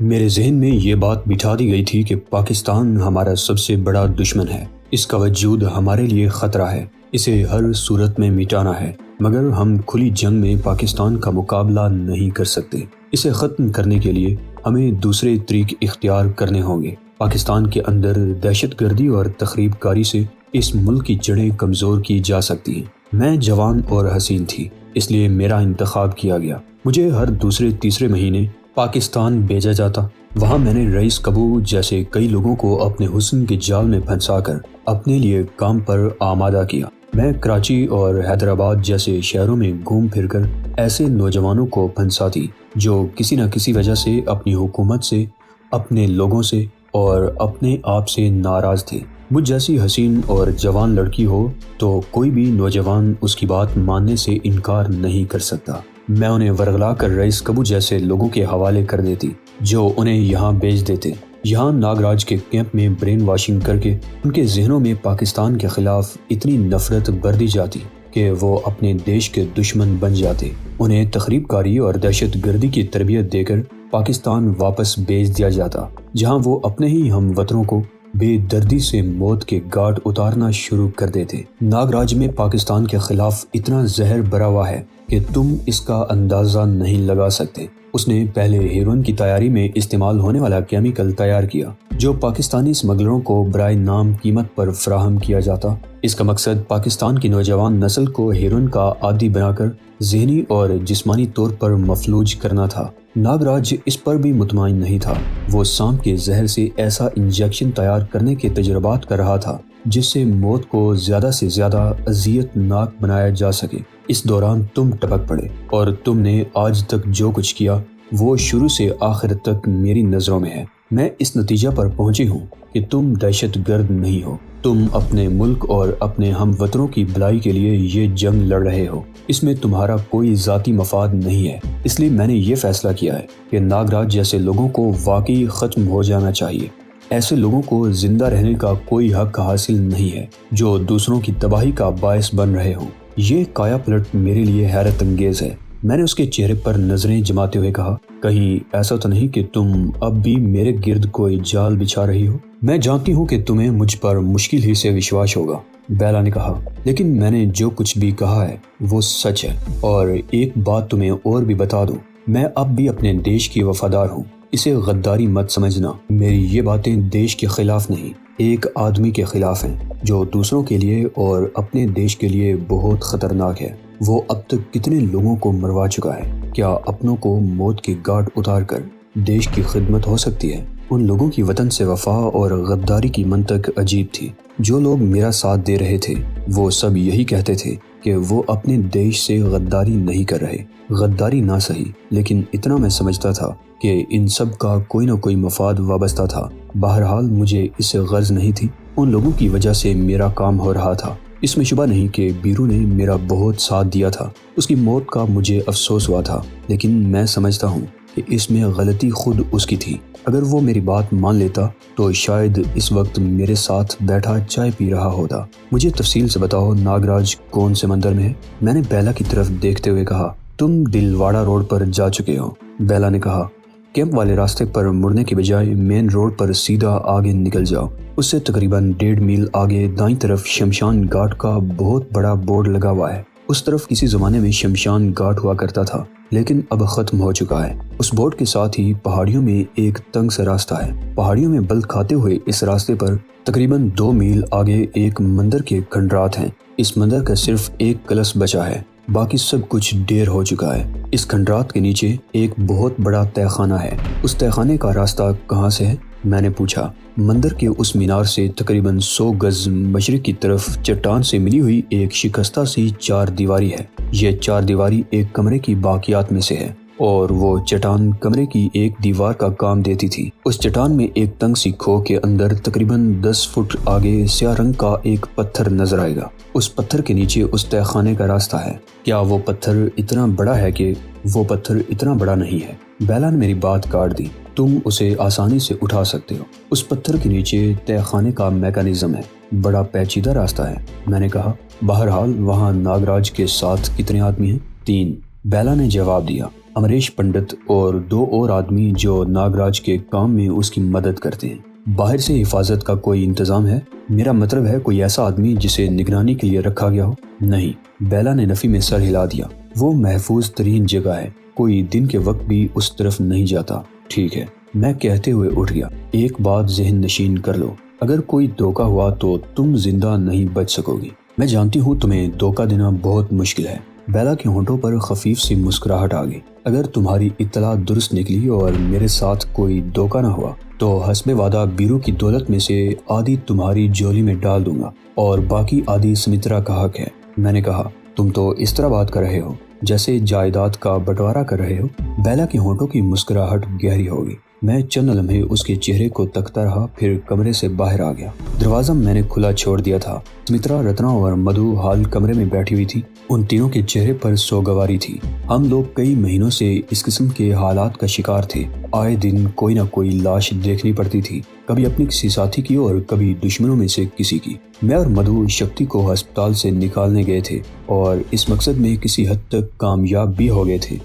میرے ذہن میں یہ بات بٹھا دی گئی تھی کہ پاکستان ہمارا سب سے بڑا دشمن ہے، اس کا وجود ہمارے لیے خطرہ ہے، اسے ہر صورت میں مٹانا ہے، مگر ہم کھلی جنگ میں پاکستان کا مقابلہ نہیں کر سکتے۔ اسے ختم کرنے کے لیے ہمیں دوسرے طریق اختیار کرنے ہوں گے۔ پاکستان کے اندر دہشت گردی اور تخریب کاری سے اس ملک کی جڑیں کمزور کی جا سکتی ہیں۔ میں جوان اور حسین تھی، اس لیے میرا انتخاب کیا گیا۔ مجھے ہر دوسرے تیسرے مہینے پاکستان بھیجا جاتا۔ وہاں میں نے رئیس کبو جیسے کئی لوگوں کو اپنے حسن کے جال میں پھنسا کر اپنے لیے کام پر آمادہ کیا۔ میں کراچی اور حیدرآباد جیسے شہروں میں گھوم پھر کر ایسے نوجوانوں کو پھنساتی جو کسی نہ کسی وجہ سے اپنی حکومت سے، اپنے لوگوں سے اور اپنے آپ سے ناراض تھے۔ مجھ جیسی حسین اور جوان لڑکی ہو تو کوئی بھی نوجوان اس کی بات ماننے سے انکار نہیں کر سکتا۔ میں انہیں ورغلا کر رئیس کبو جیسے لوگوں کے حوالے کر دیتی جو انہیں یہاں بھیج دیتے۔ یہاں ناگراج کے کیمپ میں برین واشنگ کر کے ان کے ذہنوں میں پاکستان کے خلاف اتنی نفرت بھر دی جاتی کہ وہ اپنے دیش کے دشمن بن جاتے۔ انہیں تخریب کاری اور دہشت گردی کی تربیت دے کر پاکستان واپس بھیج دیا جاتا، جہاں وہ اپنے ہی ہم وطنوں کو بے دردی سے موت کے گھاٹ اتارنا شروع کر دیتے۔ ناگراج میں پاکستان کے خلاف اتنا زہر بھرا ہوا ہے کہ تم اس کا اندازہ نہیں لگا سکتے۔ اس نے پہلے ہیروئن کی تیاری میں استعمال ہونے والا کیمیکل تیار کیا جو پاکستانی اسمگلروں کو برائے نام قیمت پر فراہم کیا جاتا۔ اس کا مقصد پاکستان کی نوجوان نسل کو ہیروئن کا عادی بنا کر ذہنی اور جسمانی طور پر مفلوج کرنا تھا۔ ناگراج اس پر بھی مطمئن نہیں تھا۔ وہ سانپ کے زہر سے ایسا انجیکشن تیار کرنے کے تجربات کر رہا تھا جس سے موت کو زیادہ سے زیادہ اذیت ناک بنایا جا سکے۔ اس دوران تم ٹپک پڑے اور تم نے آج تک جو کچھ کیا وہ شروع سے آخر تک میری نظروں میں ہے۔ میں اس نتیجہ پر پہنچی ہوں کہ تم دہشت گرد نہیں ہو، تم اپنے ملک اور اپنے ہم وطنوں کی بھلائی کے لیے یہ جنگ لڑ رہے ہو۔ اس میں تمہارا کوئی ذاتی مفاد نہیں ہے۔ اس لیے میں نے یہ فیصلہ کیا ہے کہ ناگراج جیسے لوگوں کو واقعی ختم ہو جانا چاہیے۔ ایسے لوگوں کو زندہ رہنے کا کوئی حق حاصل نہیں ہے جو دوسروں کی تباہی کا باعث بن رہے ہوں۔ یہ کایا پلٹ میرے لیے حیرت انگیز ہے۔ میں نے اس کے چہرے پر نظریں جماتے ہوئے کہا، کہیں ایسا تو نہیں کہ تم اب بھی میرے گرد کوئی جال بچھا رہی ہو؟ میں جانتی ہوں کہ تمہیں مجھ پر مشکل ہی سے وشواس ہوگا، بیلا نے کہا، لیکن میں نے جو کچھ بھی کہا ہے وہ سچ ہے۔ اور ایک بات تمہیں اور بھی بتا دوں، میں اب بھی اپنے دیش کی وفادار ہوں۔ اسے غداری مت سمجھنا۔ میری یہ باتیں دیش کے خلاف نہیں، ایک آدمی کے خلاف ہیں جو دوسروں کے لیے اور اپنے دیش کے لیے بہت خطرناک ہے۔ وہ اب تک کتنے لوگوں کو مروا چکا ہے۔ کیا اپنوں کو موت کے گھاٹ اتار کر دیش کی خدمت ہو سکتی ہے؟ ان لوگوں کی وطن سے وفا اور غداری کی منطق عجیب تھی۔ جو لوگ میرا ساتھ دے رہے تھے وہ سب یہی کہتے تھے کہ وہ اپنے دیش سے غداری نہیں کر رہے۔ غداری نہ صحیح، لیکن اتنا میں سمجھتا تھا کہ ان سب کا کوئی نہ کوئی مفاد وابستہ تھا۔ بہرحال مجھے اس سے غرض نہیں تھی، ان لوگوں کی وجہ سے میرا کام ہو رہا تھا۔ اس میں شبہ نہیں کہ بیرو نے میرا بہت ساتھ دیا تھا۔ اس کی موت کا مجھے افسوس ہوا تھا، لیکن میں سمجھتا ہوں کہ اس میں غلطی خود اس کی تھی۔ اگر وہ میری بات مان لیتا تو شاید اس وقت میرے ساتھ بیٹھا چائے پی رہا ہوتا۔ مجھے تفصیل سے بتاؤ ناگراج کون سے مندر میں ہے؟ میں نے بیلا کی طرف دیکھتے ہوئے کہا۔ تم دلواڑہ روڈ پر جا چکے ہو، بیلا نے کہا۔ کیمپ والے راستے پر مڑنے کے بجائے مین روڈ پر سیدھا آگے نکل جاؤ۔ اس سے تقریباً 1.5 میل آگے دائیں طرف شمشان گھاٹ کا بہت بڑا بورڈ لگا ہوا ہے۔ اس طرف کسی زمانے میں شمشان گھاٹ ہوا کرتا تھا، لیکن اب ختم ہو چکا ہے۔ اس بورڈ کے ساتھ ہی پہاڑیوں میں ایک تنگ سا راستہ ہے۔ پہاڑیوں میں بل کھاتے ہوئے اس راستے پر تقریباً 2 میل آگے ایک مندر کے کھنڈرات ہیں۔ اس مندر کا صرف ایک کلش بچا ہے، باقی سب کچھ ڈیر ہو چکا ہے۔ اس کھنڈرات کے نیچے ایک بہت بڑا تہہ خانہ ہے۔ اس تہہ خانے کا راستہ کہاں سے ہے؟ میں نے پوچھا۔ مندر کے اس مینار سے تقریباً 100 گز مشرق کی طرف چٹان سے ملی ہوئی ایک شکستہ سی 4 دیواری ہے۔ یہ 4 دیواری ایک کمرے کی باقیات میں سے ہے اور وہ چٹان کمرے کی ایک دیوار کا کام دیتی تھی۔ اس چٹان میں ایک تنگ سی کھو کے اندر تقریباً 10 فٹ آگے سیاہ رنگ کا ایک پتھر نظر آئے گا۔ اس پتھر کے نیچے اس تہہ خانے کا راستہ ہے۔ کیا وہ پتھر اتنا بڑا ہے؟ کہ وہ پتھر اتنا بڑا نہیں ہے، بیلا نے میری بات کاٹ دی۔ تم اسے آسانی سے اٹھا سکتے ہو۔ اس پتھر کے نیچے تہہ خانے کا میکانزم ہے، بڑا پیچیدہ راستہ ہے، میں نے کہا۔ بہرحال وہاں ناگراج کے ساتھ کتنے آدمی ہیں؟ 3، بیلا نے جواب دیا۔ امریش پنڈت اور 2 اور آدمی جو ناگراج کے کام میں اس کی مدد کرتے ہیں۔ باہر سے حفاظت کا کوئی انتظام ہے؟ میرا مطلب ہے کوئی ایسا آدمی جسے نگرانی کے لیے رکھا گیا ہو؟ نہیں، بیلا نے نفی میں سر ہلا دیا۔ وہ محفوظ ترین جگہ ہے، کوئی دن کے وقت بھی اس طرف نہیں جاتا۔ ٹھیک ہے، میں کہتے ہوئے اٹھ گیا۔ ایک بات ذہن نشین کر لو، اگر کوئی دھوکہ ہوا تو تم زندہ نہیں بچ سکو گی۔ میں جانتی ہوں تمہیں دھوکہ دینا بہت مشکل ہے۔ بیلا کے ہونٹوں پر خفیف سی مسکراہٹ آ گئی۔ اگر تمہاری اطلاع درست نکلی اور میرے ساتھ کوئی دھوکہ نہ ہوا تو حسب وعدہ بیرو کی دولت میں سے آدھی تمہاری جولی میں ڈال دوں گا اور باقی آدھی سمترا کا حق ہے۔ میں نے کہا، تم تو اس طرح بات کر رہے ہو جیسے جائیداد کا بٹوارا کر رہے ہو۔ بیلا کے ہونٹوں کی مسکراہٹ گہری ہو گئی۔ میں چند لمحے اس کے چہرے کو تکتا رہا، پھر کمرے سے باہر آ گیا۔ دروازہ میں نے کھلا چھوڑ دیا تھا۔ سمترا، رتنا اور مدھو حال کمرے میں بیٹھی ہوئی تھی۔ ان تینوں کے چہرے پر سوگواری تھی۔ ہم لوگ کئی مہینوں سے اس قسم کے حالات کا شکار تھے۔ آئے دن کوئی نہ کوئی لاش دیکھنی پڑتی تھی، کبھی اپنی کسی ساتھی کی اور کبھی دشمنوں میں سے کسی کی۔ میں اور مدھو شکتی کو ہسپتال سے نکالنے گئے تھے اور اس مقصد میں کسی حد تک کامیاب بھی ہو گئے تھے،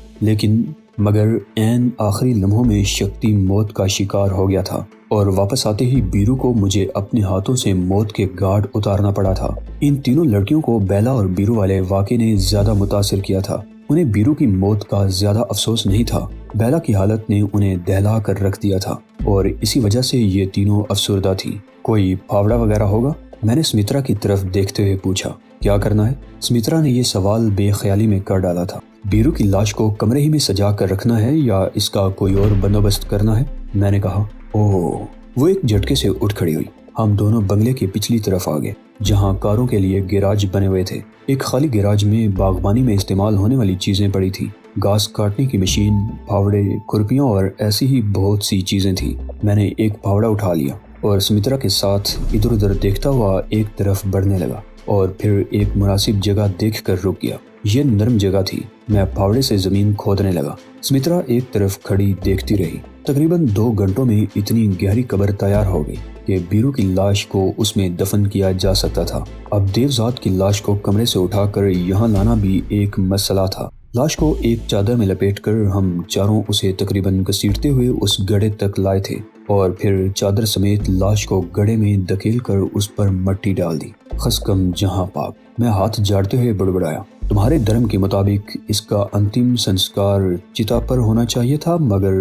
مگر عین آخری لمحوں میں شکتی موت کا شکار ہو گیا تھا اور واپس آتے ہی بیرو کو مجھے اپنے ہاتھوں سے موت کے گھاٹ اتارنا پڑا تھا۔ ان تینوں لڑکیوں کو بیلا اور بیرو والے واقعے نے زیادہ متاثر کیا تھا۔ انہیں بیرو کی موت کا زیادہ افسوس نہیں تھا، بیلا کی حالت نے انہیں دہلا کر رکھ دیا تھا اور اسی وجہ سے یہ تینوں افسردہ تھی۔ کوئی پھاوڑا وغیرہ ہوگا؟ میں نے سمترا کی طرف دیکھتے ہوئے پوچھا۔ کیا کرنا ہے؟ سمترا نے یہ سوال بے خیالی میں کر ڈالا تھا۔ بیرو کی لاش کو کمرے ہی میں سجا کر رکھنا ہے یا اس کا کوئی اور بندوبست کرنا ہے؟ میں نے کہا۔ اوہ، وہ ایک جھٹکے سے اٹھ کھڑی ہوئی۔ ہم دونوں بنگلے کی پچھلی طرف آ گئے جہاں کاروں کے لیے گیراج بنے ہوئے تھے۔ ایک خالی گیراج میں باغبانی میں استعمال ہونے والی چیزیں پڑی تھی، گھاس کاٹنے کی مشین، پھاوڑے، کھرپیاں اور ایسی ہی بہت سی چیزیں تھیں۔ میں نے ایک پھاوڑا اٹھا لیا اور سمترا کے ساتھ ادھر ادھر دیکھتا ہوا ایک طرف بڑھنے لگا اور پھر ایک مناسب جگہ دیکھ کر رک گیا۔ یہ نرم جگہ تھی۔ میں پھاوڑے سے زمین کھودنے لگا۔ سمترا ایک طرف کھڑی دیکھتی رہی۔ تقریباً 2 گھنٹوں میں اتنی گہری قبر تیار ہو گئی کہ بیرو کی لاش کو اس میں دفن کیا جا سکتا تھا۔ اب دیوزاد کی لاش کو کمرے سے اٹھا کر یہاں لانا بھی ایک مسئلہ تھا۔ لاش کو ایک چادر میں لپیٹ کر ہم چاروں اسے تقریباً گھسیٹتے ہوئے اس گڑھے تک لائے تھے اور پھر چادر سمیت لاش کو گڑھے میں دھکیل کر اس پر مٹی ڈال دی۔ خسکم جہاں پاک، میں ہاتھ جاڑتے ہوئے بڑبڑایا۔ تمہارے دھرم کے مطابق اس کا انتم سنسکار چتا پر ہونا چاہیے تھا، مگر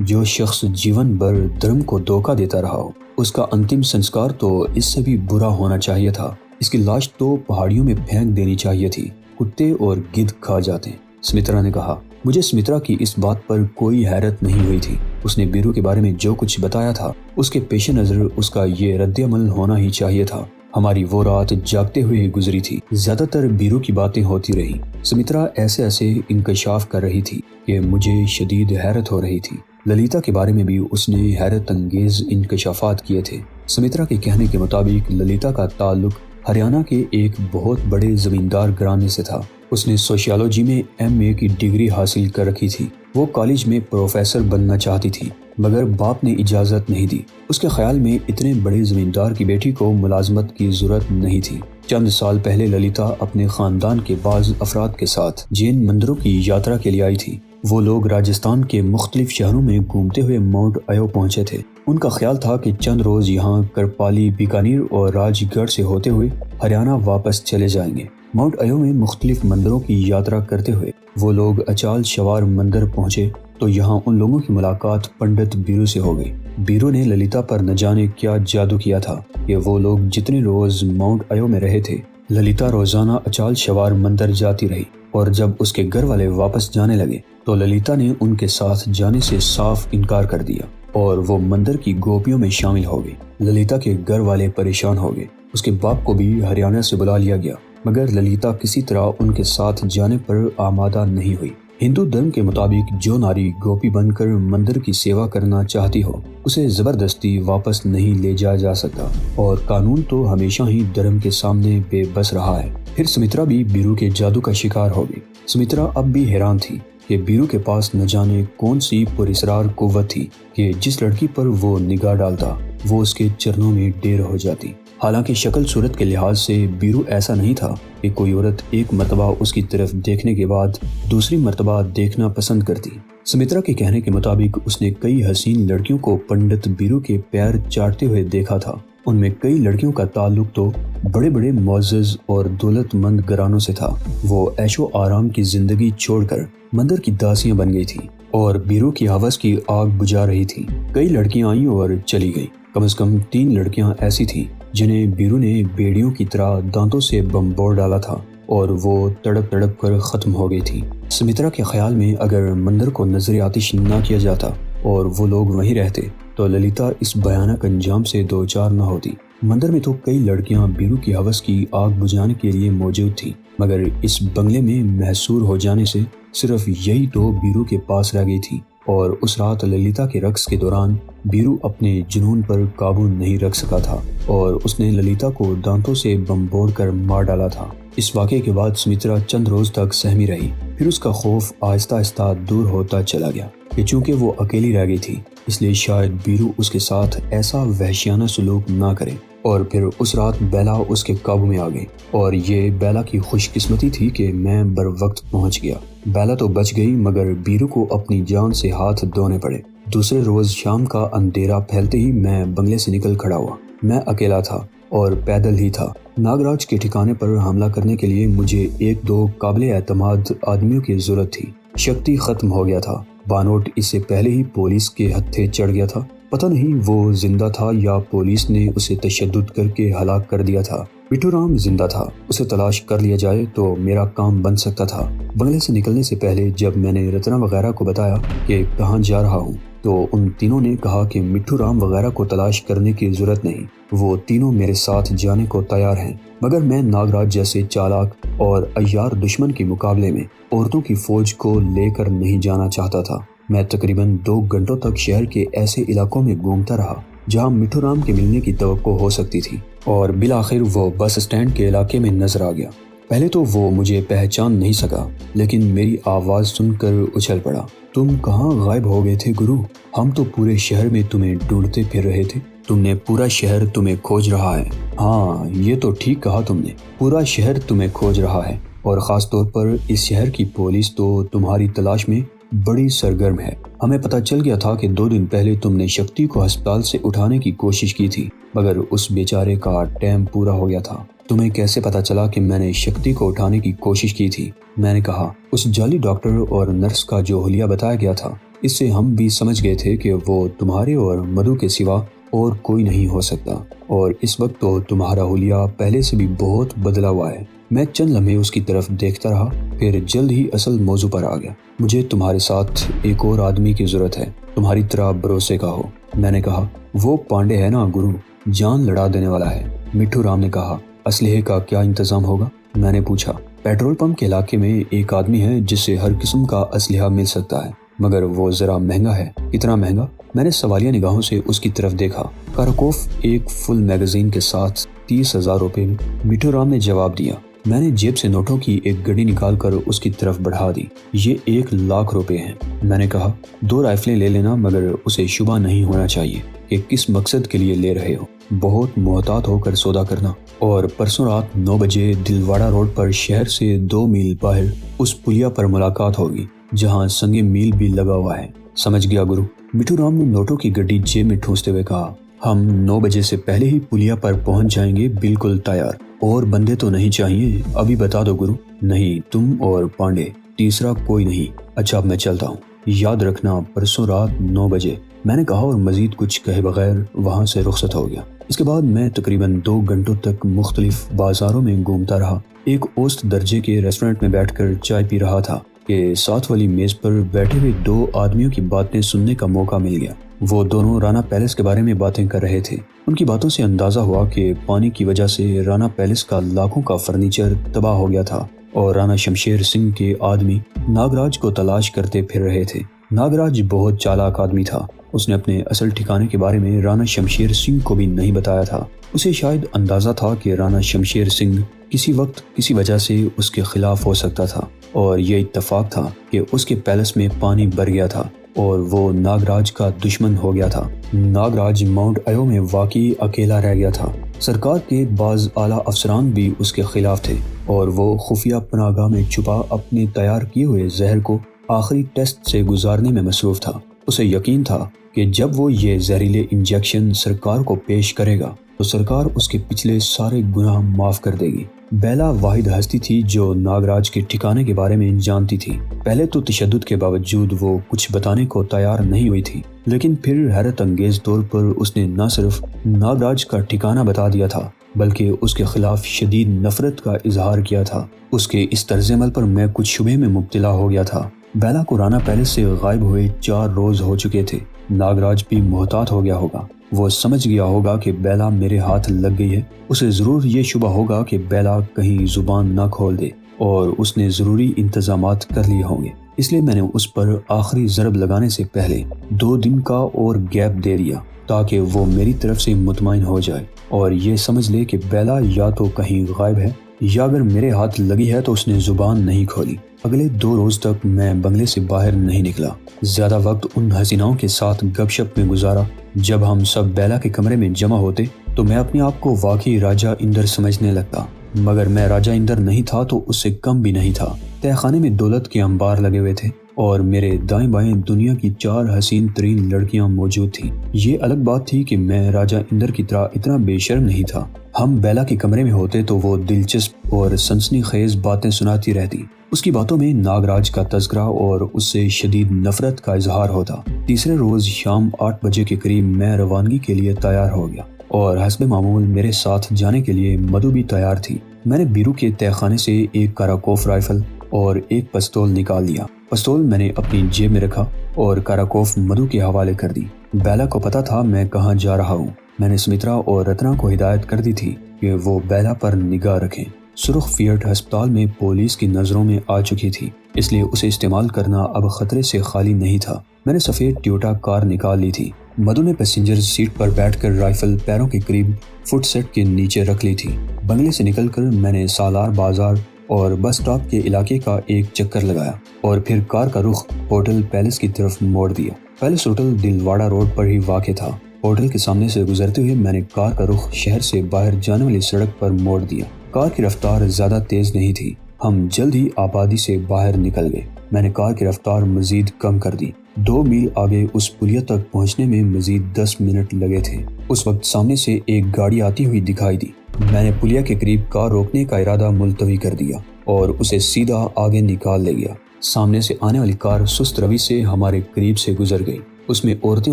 جو شخص جیون بھر دھرم کو دھوکہ دیتا رہا ہو اس کا انتم سنسکار تو اس سے بھی برا ہونا چاہیے تھا۔ اس کی لاش تو پہاڑیوں میں پھینک دینی چاہیے تھی، کتے اور گدھ کھا جاتے۔ سمترا نے کہا۔ مجھے سمترا کی اس بات پر کوئی حیرت نہیں ہوئی تھی۔ اس نے بیرو کے بارے میں جو کچھ بتایا تھا اس کے پیش نظر اس کا یہ رد عمل ہونا ہی چاہیے تھا۔ ہماری وہ رات جاگتے ہوئے گزری تھی۔ زیادہ تر بیرو کی باتیں ہوتی رہی۔ سمترا ایسے انکشاف کر رہی تھی کہ مجھے شدید حیرت ہو رہی تھی۔ للیتا کے بارے میں بھی اس نے حیرت انگیز انکشافات کیے تھے۔ سمترا کے کہنے کے مطابق للیتا کا تعلق ہریانہ کے ایک بہت بڑے زمیندار گھرانے سے تھا۔ اس نے سوشیالوجی میں MA کی ڈگری حاصل کر رکھی تھی۔ وہ کالج میں پروفیسر بننا چاہتی تھی مگر باپ نے اجازت نہیں دی۔ اس کے خیال میں اتنے بڑے زمیندار کی بیٹی کو ملازمت کی ضرورت نہیں تھی۔ چند سال پہلے للیتا اپنے خاندان کے بعض افراد کے ساتھ جین مندروں کی یاترا کے لیے آئی تھی۔ وہ لوگ راجستھان کے مختلف شہروں میں گھومتے ہوئے ماؤنٹ ایو پہنچے تھے۔ ان کا خیال تھا کہ چند روز یہاں کرپالی، بیکانیر اور راج گڑھ سے ہوتے ہوئے ہریانہ واپس چلے جائیں گے۔ ماؤنٹ ایو میں مختلف مندروں کی یاترا کرتے ہوئے وہ لوگ اچال شوار مندر پہنچے تو یہاں ان لوگوں کی ملاقات پنڈت بیرو سے ہو گئی۔ بیرو نے للیتا پر نہ جانے کیا جادو کیا تھا کہ وہ لوگ جتنے روز ماؤنٹ ایو میں رہے تھے للیتا روزانہ اچال شوار مندر جاتی رہی، اور جب اس کے گھر والے واپس جانے لگے تو للیتا نے ان کے ساتھ جانے سے صاف انکار کر دیا اور وہ مندر کی گوپیوں میں شامل ہو گئی۔ للیتا کے گھر والے پریشان ہو گئے۔ اس کے باپ کو بھی ہریانہ سے بلا لیا گیا مگر للیتا کسی طرح ان کے ساتھ جانے پر آمادہ نہیں ہوئی۔ ہندو دھرم کے مطابق جو ناری گوپی بن کر مندر کی سیوا کرنا چاہتی ہو اسے زبردستی واپس نہیں لے جایا جا سکتا، اور قانون تو ہمیشہ ہی دھرم کے سامنے بے بس رہا ہے۔ پھر سمترا بھی بیرو کے جادو کا شکار ہو گئی۔ سمترا اب بھی حیران تھی کہ بیرو کے پاس نہ جانے کون سی پراسرار قوت تھی کہ جس لڑکی پر وہ نگاہ ڈالتا وہ اس کے چرنوں میں ڈیر ہو جاتی۔ حالانکہ شکل صورت کے لحاظ سے بیرو ایسا نہیں تھا کہ کوئی عورت ایک مرتبہ اس کی طرف دیکھنے کے بعد دوسری مرتبہ دیکھنا پسند کرتی۔ سمترا کے کہنے کے مطابق اس نے کئی حسین لڑکیوں کو پنڈت بیرو کے پیر چاٹتے ہوئے دیکھا تھا۔ ان میں کئی لڑکیوں کا تعلق تو بڑے بڑے معزز اور دولت مند گھرانوں سے تھا۔ وہ عیش و آرام کی زندگی چھوڑ کر مندر کی داسیاں بن گئی تھی اور بیرو کی ہوس کی آگ بجھا رہی تھی۔ کئی لڑکیاں آئیں اور چلی گئیں۔ کم از کم 3 لڑکیاں ایسی تھیں جنہیں بیرو نے بیڑیوں کی طرح دانتوں سے بمبور ڈالا تھا اور وہ تڑپ تڑپ کر ختم ہو گئی تھی۔ سمترا کے خیال میں اگر مندر کو نظر آتش نہ کیا جاتا اور وہ لوگ وہیں رہتے تو للیتا اس بھیانک انجام سے دوچار نہ ہوتی۔ مندر میں تو کئی لڑکیاں بیرو کی ہوس کی آگ بجھانے کے لیے موجود تھیں، مگر اس بنگلے میں محصور ہو جانے سے صرف یہی تو بیرو کے پاس رہ گئی تھی۔ اور اس رات للیتا کے رقص کے دوران بیرو اپنے جنون پر قابو نہیں رکھ سکا تھا اور اس نے للیتا کو دانتوں سے بمبوڑ کر مار ڈالا تھا۔ اس واقعے کے بعد سمترا چند روز تک سہمی رہی، پھر اس کا خوف آہستہ آہستہ دور ہوتا چلا گیا کہ چونکہ وہ اکیلی رہ گئی تھی اس لیے شاید بیرو اس کے ساتھ ایسا وحشیانہ سلوک نہ کرے۔ اور پھر اس رات بیلا اس کے قابو میں آ گئی اور یہ بیلا کی خوش قسمتی تھی کہ میں بر وقت پہنچ گیا۔ بیلا تو بچ گئی مگر بیرو کو اپنی جان سے ہاتھ دھونے پڑے۔ دوسرے روز شام کا اندھیرا پھیلتے ہی میں بنگلے سے نکل کھڑا ہوا۔ میں اکیلا تھا اور پیدل ہی تھا۔ ناگراج کے ٹھکانے پر حملہ کرنے کے لیے مجھے 1-2 قابل اعتماد آدمیوں کی ضرورت تھی۔ شکتی ختم ہو گیا تھا۔ بانوٹ اس سے پہلے ہی پولیس کے ہتھے چڑھ گیا تھا۔ پتہ نہیں وہ زندہ تھا یا پولیس نے اسے تشدد کر کے ہلاک کر دیا تھا۔ مٹھو رام زندہ تھا، اسے تلاش کر لیا جائے تو میرا کام بن سکتا تھا۔ بنگلے سے نکلنے سے پہلے جب میں نے رتنا وغیرہ کو بتایا کہ کہاں جا رہا ہوں تو ان تینوں نے کہا کہ مٹھو رام وغیرہ کو تلاش کرنے کی ضرورت نہیں، وہ تینوں میرے ساتھ جانے کو تیار ہیں۔ مگر میں ناگراج جیسے چالاک اور عیار دشمن کے مقابلے میں عورتوں کی فوج کو لے کر نہیں جانا چاہتا تھا۔ میں تقریباً 2 گھنٹوں تک شہر کے ایسے علاقوں میں گھومتا رہا جہاں مٹھو رام کے ملنے کی توقع ہو سکتی تھی اور بالآخر وہ بس اسٹینڈ کے علاقے میں نظر آ گیا۔ پہلے تو وہ مجھے پہچان نہیں سکا لیکن میری آواز سن کر اچھل پڑا۔ تم کہاں غائب ہو گئے تھے گرو؟ ہم تو پورے شہر میں تمہیں ڈھونڈتے پھر رہے تھے۔ تم نے پورا شہر تمہیں کھوج رہا ہے۔ ہاں یہ تو ٹھیک کہا تم نے، پورا شہر تمہیں کھوج رہا ہے اور خاص طور پر اس شہر کی پولیس تو تمہاری تلاش میں بڑی سرگرم ہے۔ ہمیں پتہ چل گیا تھا کہ 2 دن پہلے تم نے شکتی کو ہسپتال سے اٹھانے کی کوشش کی تھی مگر اس بیچارے کا ٹائم پورا ہو گیا تھا۔ تمہیں کیسے پتہ چلا کہ میں نے شکتی کو اٹھانے کی کوشش کی تھی؟ میں نے کہا، اس جعلی ڈاکٹر اور نرس کا جو حلیہ بتایا گیا تھا اس سے ہم بھی سمجھ گئے تھے کہ وہ تمہارے اور مدھو کے سوا اور کوئی نہیں ہو سکتا اور اس وقت تو تمہارا حلیہ پہلے سے بھی بہت بدلا ہوا ہے۔ میں چند لمحے اس کی طرف دیکھتا رہا پھر جلد ہی اصل موضوع پر آ گیا۔ مجھے تمہارے ساتھ ایک اور آدمی کی ضرورت ہے، تمہاری طرح بھروسے کا ہو۔ میں نے کہا، وہ پانڈے ہے نا گرو، جان لڑا دینے والا ہے۔ مٹھو رام نے کہا، اسلحے کا کیا انتظام ہوگا؟ میں نے پوچھا۔ پیٹرول پمپ کے علاقے میں ایک آدمی ہے جس سے ہر قسم کا اسلحہ مل سکتا ہے مگر وہ ذرا مہنگا ہے۔ کتنا مہنگا؟ میں نے سوالیہ نگاہوں سے اس کی طرف دیکھا۔ کارکوف ایک فل میگزین کے ساتھ 30,000 روپے میں۔ مٹھو رام نے جواب دیا۔ میں نے جیب سے نوٹوں کی ایک گڈی نکال کر اس کی طرف بڑھا دی۔ یہ 1,00,000 روپے ہیں۔ میں نے کہا، 2 رائفلیں لے لینا مگر اسے شبہ نہیں ہونا چاہیے کہ کس مقصد کے لیے لے رہے ہو۔ بہت محتاط ہو کر سودا کرنا۔ اور پرسوں رات 9 بجے دلواڑہ روڈ پر شہر سے 2 میل باہر اس پلیا پر ملاقات ہوگی جہاں سنگ میل بھی لگا ہوا ہے۔ سمجھ گیا گرو۔ مٹھو رام نے نوٹوں کی گڈی جیب میں ٹھونستے ہوئے کہا، ہم 9 بجے سے پہلے ہی پلیا پر پہنچ جائیں گے، بالکل تیار۔ اور بندے تو نہیں چاہیے؟ ابھی بتا دو گرو۔ نہیں، تم اور پانڈے، تیسرا کوئی نہیں۔ اچھا اب میں چلتا ہوں، یاد رکھنا پرسوں رات 9 بجے۔ میں نے کہا اور مزید کچھ کہے بغیر وہاں سے رخصت ہو گیا۔ اس کے بعد میں تقریباً 2 گھنٹوں تک مختلف بازاروں میں گھومتا رہا۔ ایک اوسط درجے کے ریسٹورنٹ میں بیٹھ کر چائے پی رہا تھا کہ ساتھ والی میز پر بیٹھے ہوئے 2 آدمیوں کی باتیں سننے کا موقع مل گیا۔ وہ دونوں رانا پیلس کے بارے میں باتیں کر رہے تھے۔ ان کی باتوں سے اندازہ ہوا کہ پانی کی وجہ سے رانا پیلس کا لاکھوں کا فرنیچر تباہ ہو گیا تھا اور رانا شمشیر سنگھ کے آدمی ناگراج کو تلاش کرتے پھر رہے تھے۔ ناگراج بہت چالاک آدمی تھا۔ اس نے اپنے اصل ٹھکانے کے بارے میں رانا شمشیر سنگھ کو بھی نہیں بتایا تھا۔ اسے شاید اندازہ تھا کہ رانا شمشیر سنگھ کسی وقت کسی وجہ سے اس کے خلاف ہو سکتا تھا اور یہ اتفاق تھا کہ اس کے پیلس میں پانی بھر گیا تھا اور وہ ناگراج کا دشمن ہو گیا تھا۔ ناگراج ماؤنٹ ایو میں واقعی اکیلا رہ گیا تھا۔ سرکار کے بعض اعلیٰ افسران بھی اس کے خلاف تھے اور وہ خفیہ پناہگاہ میں چھپا اپنے تیار کیے ہوئے زہر کو آخری ٹیسٹ سے گزارنے میں مصروف تھا۔ اسے یقین تھا کہ جب وہ یہ زہریلے انجیکشن سرکار کو پیش کرے گا تو سرکار اس کے پچھلے سارے گناہ معاف کر دے گی۔ بیلا واحد ہستی تھی جو ناگراج کے ٹھکانے کے بارے میں جانتی تھی۔ پہلے تو تشدد کے باوجود وہ کچھ بتانے کو تیار نہیں ہوئی تھی، لیکن پھر حیرت انگیز طور پر اس نے نہ صرف ناگراج کا ٹھکانہ بتا دیا تھا بلکہ اس کے خلاف شدید نفرت کا اظہار کیا تھا۔ اس کے اس طرز عمل پر میں کچھ شبہ میں مبتلا ہو گیا تھا۔ بیلا کو رانا پیلس سے غائب ہوئے 4 روز ہو چکے تھے۔ ناگراج بھی محتاط ہو گیا ہوگا۔ وہ سمجھ گیا ہوگا کہ بیلا میرے ہاتھ لگ گئی ہے۔ اسے ضرور یہ شبہ ہوگا کہ بیلا کہیں زبان نہ کھول دے اور اس نے ضروری انتظامات کر لیے ہوں گے، اس لیے میں نے اس پر آخری ضرب لگانے سے پہلے 2 دن کا اور گیپ دے دیا تاکہ وہ میری طرف سے مطمئن ہو جائے اور یہ سمجھ لے کہ بیلا یا تو کہیں غائب ہے یا اگر میرے ہاتھ لگی ہے تو اس نے زبان نہیں کھولی۔ اگلے 2 روز تک میں بنگلے سے باہر نہیں نکلا۔ زیادہ وقت ان حسیناؤں کے ساتھ گپ شپ میں گزارا۔ جب ہم سب بیلا کے کمرے میں جمع ہوتے تو میں اپنے آپ کو واقعی راجہ اندر سمجھنے لگتا، مگر میں راجہ اندر نہیں تھا تو اس سے کم بھی نہیں تھا۔ تہہ خانے میں دولت کے انبار لگے ہوئے تھے اور میرے دائیں بائیں دنیا کی 4 حسین ترین لڑکیاں موجود تھیں۔ یہ الگ بات تھی کہ میں راجہ اندر کی طرح اتنا بے شرم نہیں تھا۔ ہم بیلا کے کمرے میں ہوتے تو وہ دلچسپ اور سنسنی خیز باتیں سناتی رہتی۔ اس کی باتوں میں ناگراج کا تذکرہ اور اس سے شدید نفرت کا اظہار ہوتا۔ تیسرے روز شام 8 بجے کے قریب میں روانگی کے لیے تیار ہو گیا اور حسب معمول میرے ساتھ جانے کے لیے مدھو بھی تیار تھی۔ میں نے بیرو کے تہہ خانے سے ایک کاراکوف رائفل اور ایک پستول نکال لیا۔ پستول میں نے اپنی جیب میں رکھا اور کاراکوف مدھو کے حوالے کر دی۔ بیلا کو پتا تھا میں کہاں جا رہا ہوں۔ میں نے سمترا اور رتنا کو ہدایت کر دی تھی کہ وہ بیلا پر نگاہ رکھیں۔ سرخ فیٹ ہسپتال میں پولیس کی نظروں میں آ چکی تھی، اس لیے اسے استعمال کرنا اب خطرے سے خالی نہیں تھا۔ میں نے سفید ٹیوٹا کار نکال لی تھی۔ مدھو نے پیسنجر سیٹ پر بیٹھ کر رائفل پیروں کے قریب فٹ سیٹ کے نیچے رکھ لی تھی۔ بنگلے سے نکل کر میں نے سالار بازار اور بس سٹاپ کے علاقے کا ایک چکر لگایا اور پھر کار کا رخ ہوٹل پیلس کی طرف موڑ دیا۔ پیلس ہوٹل دلواڑہ روڈ پر ہی واقع تھا۔ ہوٹل کے سامنے سے گزرتے ہوئے میں نے کار کا رخ شہر سے باہر جانے والی سڑک پر موڑ دیا۔ کار کی رفتار زیادہ تیز نہیں تھی۔ ہم جلد ہی آبادی سے باہر نکل گئے۔ میں نے کار کی رفتار مزید کم کر دی۔ 2 میل آگے اس پلیا تک پہنچنے میں مزید 10 منٹ لگے تھے۔ اس وقت سامنے سے ایک گاڑی آتی ہوئی دکھائی دی۔ میں نے پلیا کے قریب کار روکنے کا ارادہ ملتوی کر دیا اور اسے سیدھا آگے نکال لے گیا۔ سامنے سے آنے والی کار سست روی سے ہمارے قریب سے گزر گئی۔ اس میں عورتیں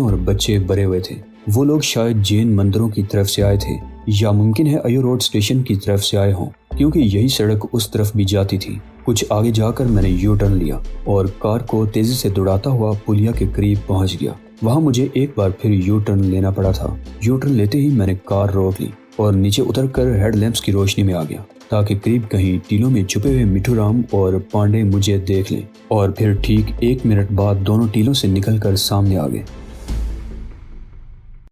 اور بچے بھرے ہوئے تھے۔ وہ لوگ شاید جین مندروں کی طرف سے آئے تھے یا ممکن ہے ایو روڈ اسٹیشن کی طرف سے آئے ہوں، کیونکہ یہی سڑک اس طرف بھی جاتی تھی۔ کچھ آگے جا کر میں نے یو ٹرن لیا اور کار کو تیزی سے دوڑاتا ہوا پلیا کے قریب پہنچ گیا۔ وہاں مجھے ایک بار پھر یو ٹرن لینا پڑا تھا۔ یو ٹرن لیتے ہی میں نے کار روک لی اور نیچے اتر کر ہیڈ لیمپس کی روشنی میں آ گیا تاکہ قریب کہیں ٹیلوں میں چھپے ہوئے مٹھو رام اور پانڈے مجھے دیکھ لیں، اور پھر ٹھیک 1 منٹ بعد دونوں ٹیلوں سے نکل کر سامنے آ گئے۔